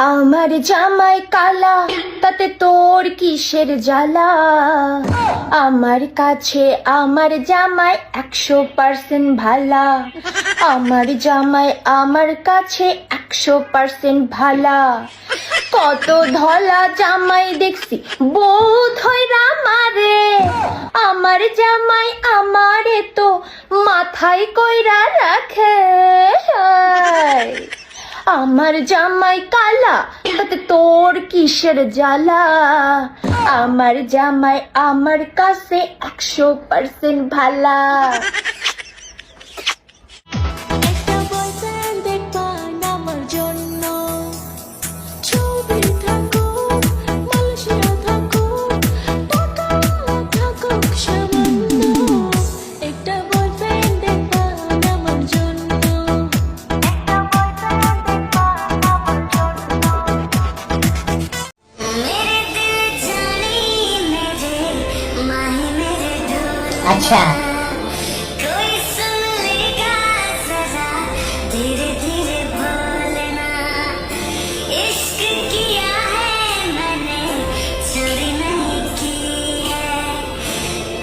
আমার জামাই কালা, তাতে তোর কিসের জ্বালা? আমার কাছে আমার জামাই 100% ভালা। আমার জামাই আমার কাছে 100% ভালা। কত ধলা জামাই দেখছি বোধ হয় রামারে। আমার জামাই আমারে তো মাথায় কইরা রাখে। আমার জামাই কালা, তাতে তোর কিসের জ্বালা? আমার জামাই আমার কাছে 100% ভালা। একটা বয়ফ্রেন্ড দেখবান আমার জন্য, ছবি থাকুক মালয়েশিয়া থাকুক টাকা থাকুক সামান্য। একটা বয়ফ্রেন্ড দেখবান আমার জন্য, একটা বয়ফ্রেন্ড দেখবান আমার জন্য। মেরে দিল জানি মেরে মাহি মেরে ঢোল अच्छा कोई सुन लेगा जरा धीरे धीरे बोलना। इश्क किया है मैंने चोरी नहीं की है,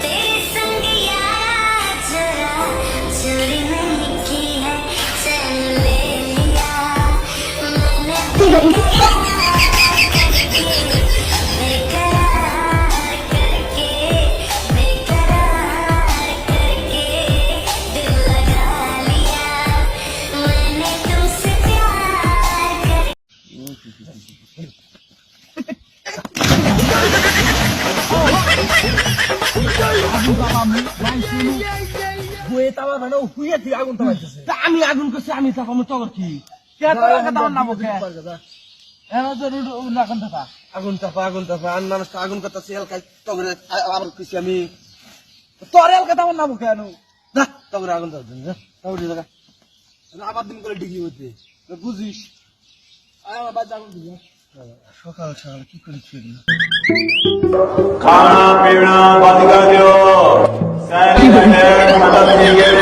तेरे संग यारा जरा चोरी नहीं की है। चल ले लिया मैंने बेकरार करके, बेकरार करके दिल लगा लिया मैंने तुमसे प्यार कर। আমি আগুন করছি, আমি চাপামো তখন কি আগুন চাপা আর মানুষ আগুন করতেছি এলাকায় তগরে আবার খুশি আমি তোর এলাকাতে আমার নামো কেন তগরে আগুন তগরে জায়গা আবার দিন করে ডিগ্রি হতে বুঝিস আমার বাচ্চা আগুন দিবি সকাল সকাল কি করেছি खाना पीना बंद कर दो सैनिटाइजर खत्म नहीं गए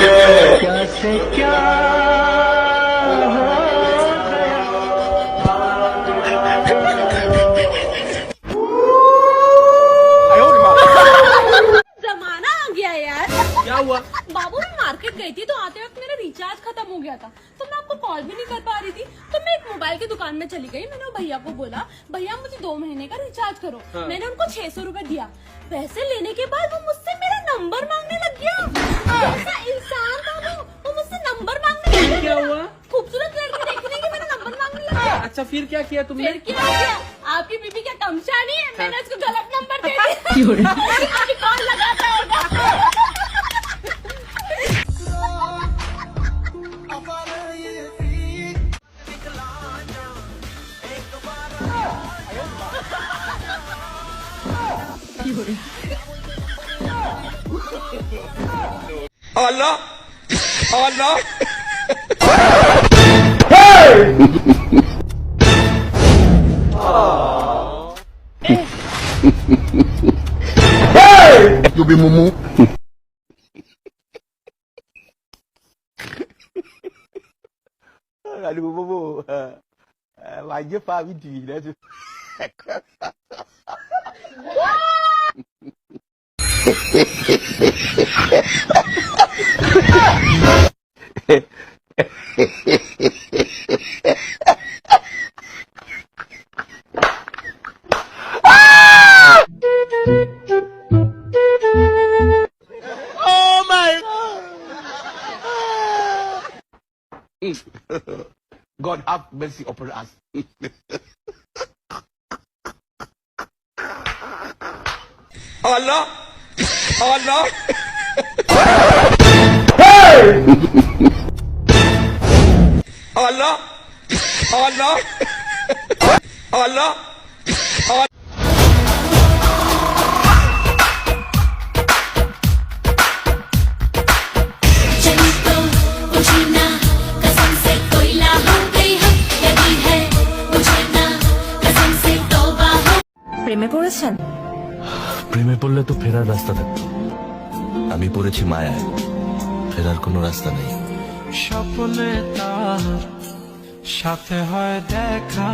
जमाना आ गया यार। क्या हुआ बाबू मैं मार्केट गई थी तो आते वक्त मेरा रिचार्ज खत्म हो गया था, तो मैं आपको कॉल भी नहीं कर पा रही थी। तो मैं एक मोबाइल की दुकान में चली गई। मैंने वो भैया को बोला, भैया मुझे 2 महीने का रिचार्ज करो। मैंने उनको 600 रुपए दिया। पैसे लेने के बाद वो मुझसे मेरा नंबर मांगने लग गया। ऐसा इंसान था वो मुझसे नंबर मांगने लग गया। क्या हुआ? खूबसूरत लड़की देखने के मेरा नंबर मांगने लग गया। अच्छा फिर क्या किया तुमने फिर क्या किया? आपकी बीबी क्या तमशानी है? मैंने उसको गलत नंबर दे दिया। अभी कॉल लगाता होगा। Allah Allah You be mumu. Aduh, bobo. Wajib Pak Widi dah tu. Oh my God have mercy upon us. Allah Allah Allah Allah Allah चली तो मुझे ना कसम से कोयला हो गई हम, यदि है मुझे ना कसम से तौबा हो। প্রেমে পড়েছেন? প্রেমে পড়লে তো ফেরার রাস্তা থাকতো, আমি পড়েছি মায়ায়, ফেরার কোনো রাস্তা নেই। স্বপ্নে তার সাথে হয় দেখা